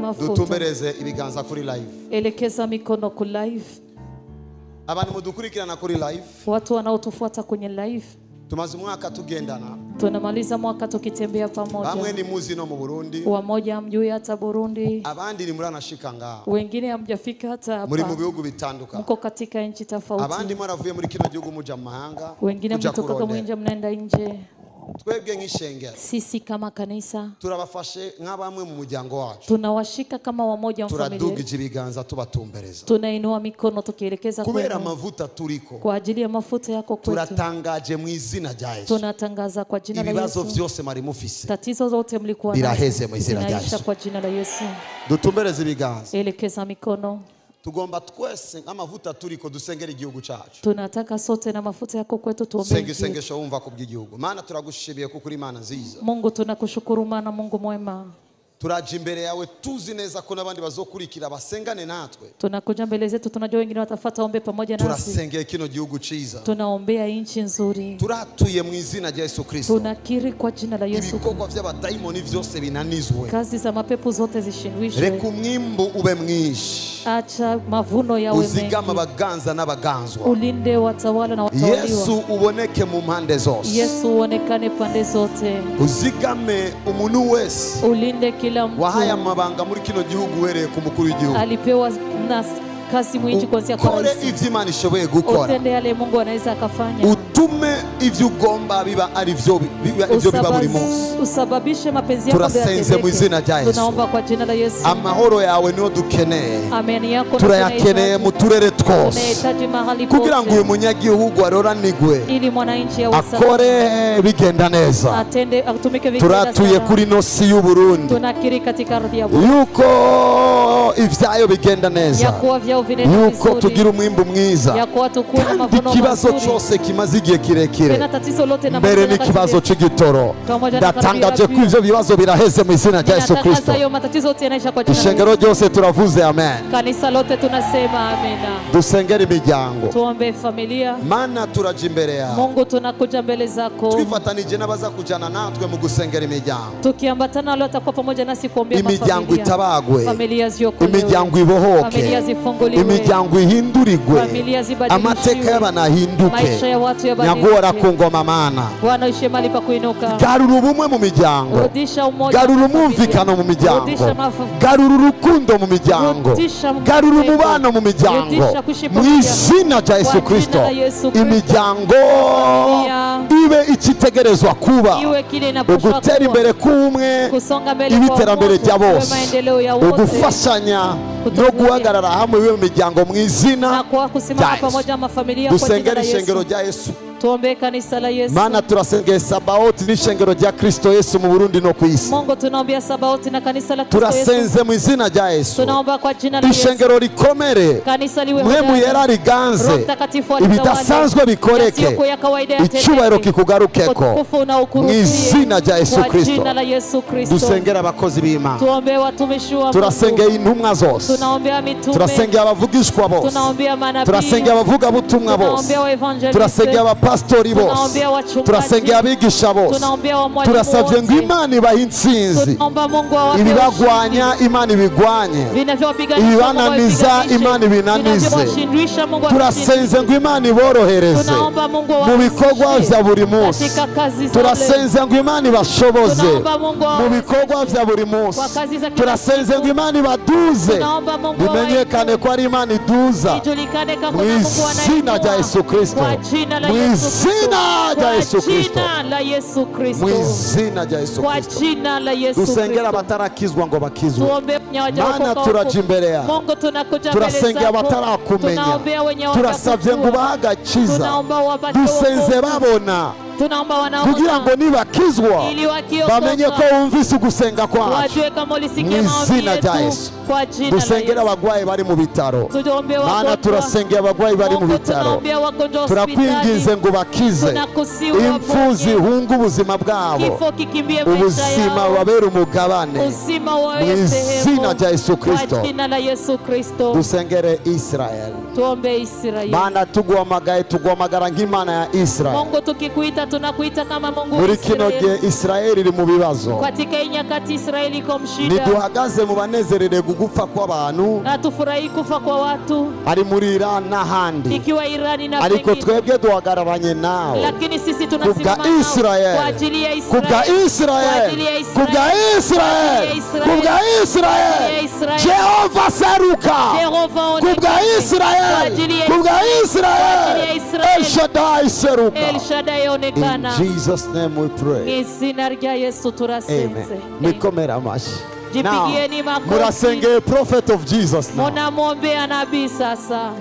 mafuta. Dutumbereze ibiganza kuri live. Elekeza mikono ku live. Abantu mudukurikirana kuri live. Watu wanaotufuata kwenye live. Tumaze mwaka tugendana. Tunamaliza mwaka tukitembea pamoja. Bamwe ni muzi no mu Burundi. Wamoja hamjui hata Burundi. Abandi ni muranashika ngaho. Wengine hamjafika hata hapa. Muri mu bihugu bitanduka. Mko katika nchi tofauti. Abandi mwaravuye muri kino gihugu muja mu mahanga. Wengine mtoka mwinja mnaenda nje. Twebwe nk'ishengero. Sisi kama kanisa turabafashe nk'abamwe mu muryango wacu. Tunawashika kama wamoja mfamilia. Turadugije ibiganza tubatumbereza. Tunainua mikono tukielekeza kwenu. Kubera amavuta turiko. Kwa ajili ya mafuta yako kwetu. Turatangaje mu izina rya Yesu. Tunatangaza kwa jina la Yesu. Ibibazo vyose mari mufise. Tatizo zote mlikuwa biraheze mu izina rya Yesu. Kwa jina la Yesu. Dutumbereze ibiganza. Elekeza mikono. Tugomba twese amavuta turiko dusengera igihugu cyacu. Tunataka sote na mafuta yako kwetu tuombe. Sengesho wumva kubw'igihugu. Mana turagushibiye kuko uri Imana nziza. Mungu tunakushukuru maana Mungu mwema. Turaje imbere yawe tuzi neza ko nabandi bazokurikira basengane natwe. Tunakuja mbele zetu tunajua wengine watafuata ombe pamoja nasi. Turasengeye kino gihugu ciza. Tunaombea nchi nzuri. Turatuye mu izina rya Yesu Kristo. Tunakiri kwa jina la Yesu. Ibikorwa by'abadayimoni vyose binanizwe. Kazi za mapepo zote zishindwishwe. Reka umwimbu ube mwinshi. Acha mavuno yawe mengi. Uzigama abaganza n'abaganzwa. Ulinde watawala na watawaliwa. Yesu uboneke mu mpande zose. Yesu uonekane pande zote. Uzigame umuntu wese. Ulinde kila mtu. Wahaya mabanga muri kino gihugu wereye ku mukuru w'igihugu. Alipewa kazi mwingi kuanzia kwa Ukore ivyo Imana ishoboye gukora. Utende yale Mungu anaweza akafanya. Utume ivyo ugomba biba ari vyo biba buri munsi. Usababishe mapenzi yako turasenze mu izina rya Yesu. Tunaomba kwa jina la Yesu. Amahoro yawe niyo dukeneye. Amen yako turayakeneye mu turere twose. Tunahitaji mahali pote. Kugira ngo uyu munyagihugu aroranigwe. Ili mwananchi awe sawa. Akore bigenda neza. Atende atumike vizuri. Turatuye kuri nosi y'u Burundi. Tunakiri katika ardhi ya Burundi. Yuko ivyayo bigenda neza. Yuko tugira umwimbu mwiza. Kandi ikibazo cyose kimaze igihe kirekire. Mbere n'ikibazo c'igitoro. Ndatangaje ko ivyo bibazo biraheze mu izina rya Yesu Kristo. Ishengero ryose turavuze amen. Kanisa lote tunasema amen. Dusengera imiryango. Tuombe familia. Mana turaje imbere yawe. Mungu tunakuja mbele zako. Twifatanije n'abaza kujana natwe mu gusengera imiryango. Tukiambatana wale watakuwa pamoja nasi kuombea imiryango itabagwe. Familia ziokolewe. Imiryango ibohoke. Familia zifunguliwe. Imiryango ihindurigwe. Familia zibadilishwe. Amateka y'abanahinduke. Maisha ya watu yabadilishwe. Nyagora ku ngoma mana. Bwana uishe mali pa kuinuka. Garura ubumwe mu miryango. Rudisha umoja. Garura umumvikano mu miryango. Garura urukundo mu miryango. Garura umubano mu miryango. Mu izina rya Yesu Kristo. Imiryango ibe ikitegerezwa kuba. Ugutera imbere kumwe. Ibiterambere rya bose. Ugufashanya no guhagarara hamwe mu miryango mu izina rya Yesu. Dusengera ishengero rya Yesu. Tuombe kanisa la Yesu. Mana turasengera Sabaoti n'ishengero rya Kristo Yesu mu Burundi no ku isi. Mungu tunaombea Sabaoti na kanisa la Kristo Yesu. Turasenze mu izina rya Yesu. Tunaomba kwa jina la Yesu. Ishengero rikomere. Kanisa liwe mu yera riganze. Ibidasanzwe bikoreke. Icyubahiro kikugarukeko. Mu izina rya Yesu Kristo. Dusengera abakozi b'Imana. Tuombe watumishi wa Mungu. Turasengera intumwa zose. Tunaombea mitume. Turasengera abavugishwa bose. Tunaombea manabii. Turasengera abavuga butumwa bose. Tunaombea evangelist. Turasengera pastori bose. Turasengera abigisha bose. Turasavye ngo Imana ibahe intsinzi. Ibibagwanya Imana ibigwanye. Ibibananiza Imana ibinanize. Turasenze ngo Imana iborohereze mu bikorwa vya buri munsi. Turasenze ngo Imana ibashoboze mu bikorwa vya buri munsi. Turasenze ngo Imana ibaduze. Bimenyekane ko ari Imana iduza. Mu izina rya Yesu Kristo. Mu izina rya Yesu Kristo. Mu izina rya Yesu Kristo. Dusengera abatarakizwa ngo bakizwe. Mana turaje imbere yawe. Turasengera abatarakumenya. Turasavye ngo bahagakiza. Dusenze babona. Kugira ngo nibakizwa bamenye ko wumvise ugusenga kwacu. Mu izina rya Yesu. Dusengera abagwayi bari mu bitaro. Mana turasengera abagwayi bari mu bitaro. Turakwinginze ngo bakize. Impfu zihunga ubuzima bwabo. Ubuzima babera umugabane. Mu izina rya Yesu Kristo. Dusengere Israel. Tuombe Israel. Mana tuguhamagara nk'Imana ya Israel. Mungu tukikuita Sasa tunakuita kama Mungu wa muri kino gihe Israeli. Israeli iri mu bibazo. Katika hii nyakati Israeli iko mshida. Niduhagaze mu banezerere gupfa kw'abantu. Hatufurahi kufa kwa watu. Ari muri Iran n'ahandi. Ikiwa Irani na ariko pengine. twebwe duhagararanye nawe. Lakini sisi tunasimama kubwa Israeli. kwa ajili ya Israeli. Kubwa Israeli. Kubwa Israeli. Kubwa Israeli. Jehova seruka. Kubwa Israeli. Kubwa Israeli. El Shaddai seruka. El Shaddai onekana. In Jesus name we pray. Izina rya Yesu turasenze. Nikomera amashi. Jipigieni makofi. Murasengeye prophet of Jesus now. Munamwombea nabii sasa.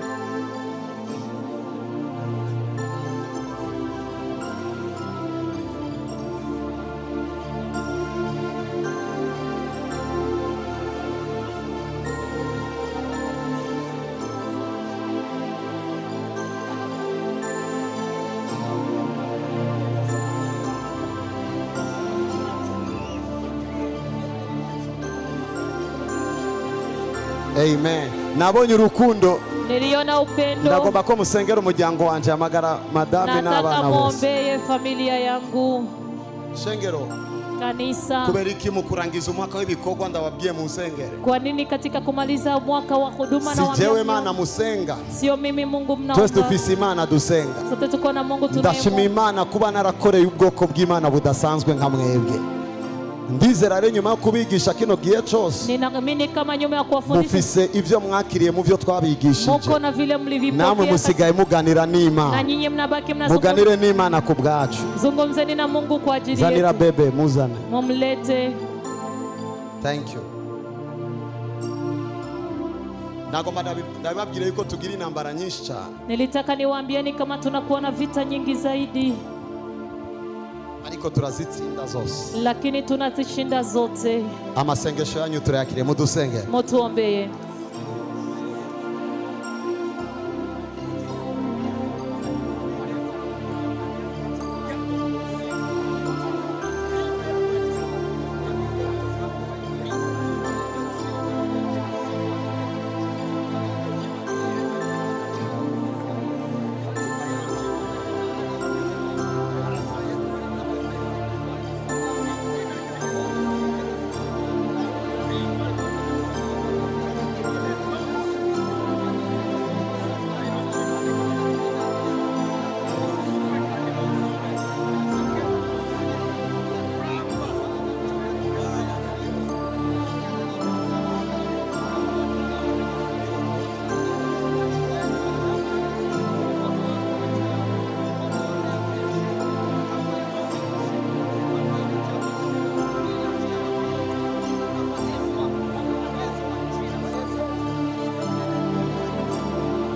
Amen. Nabonye urukundo. Niliona upendo. Ndagomba ko musengera umuryango wanje amagara madame n'abana Nataka bose. muombee familia yangu. Shengero. Kanisa. Kubera iki mu kurangiza umwaka w'ibikorwa ndababwiye mu nsengere. Kwa nini katika kumaliza mwaka wa huduma na sijewe Mana musenga. Sio mimi Mungu mnaomba. Twese dufise Imana dusenga. Sote tuko na Mungu tunaye. Ndashima Imana kuba narakoreye ubwoko bw'Imana budasanzwe nka mwebwe. Ndizera rero nyuma yo kubigisha kino gihe cyose. Ninaamini kama nyuma ya kuwafundisha. Mufise ivyo mwakiriye mu vyo twabigishije. Muko na vile mlivipokea. Namwe musigaye muganira n'Imana. Na nyinyi mnabaki mnazungumza. Muganire n'Imana ku bwacu. Zungumzeni na Mungu kwa ajili yetu. Zanira bebe muzane. Mumlete. Thank you. Nagomba ndababwira yuko tugira intambara nyinshi cyane. Nilitaka niwaambieni kama tunakuwa na vita nyingi zaidi. Ariko turazitsinda zose. Lakini tunazishinda zote. Amasengesho yanyu turayakiriye mudusengere. Mutuombee.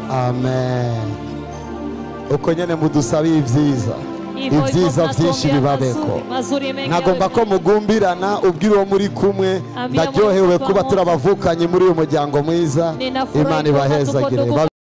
Amen. Uko nyene mudusabe ibyiza. Ibyiza byinshi bibabeko. Nagomba ko mugumbirana ubwira uwo muri kumwe. Ndaryohewe kuba turabavukanye muri uyu muryango mwiza. Imana ibahezagire.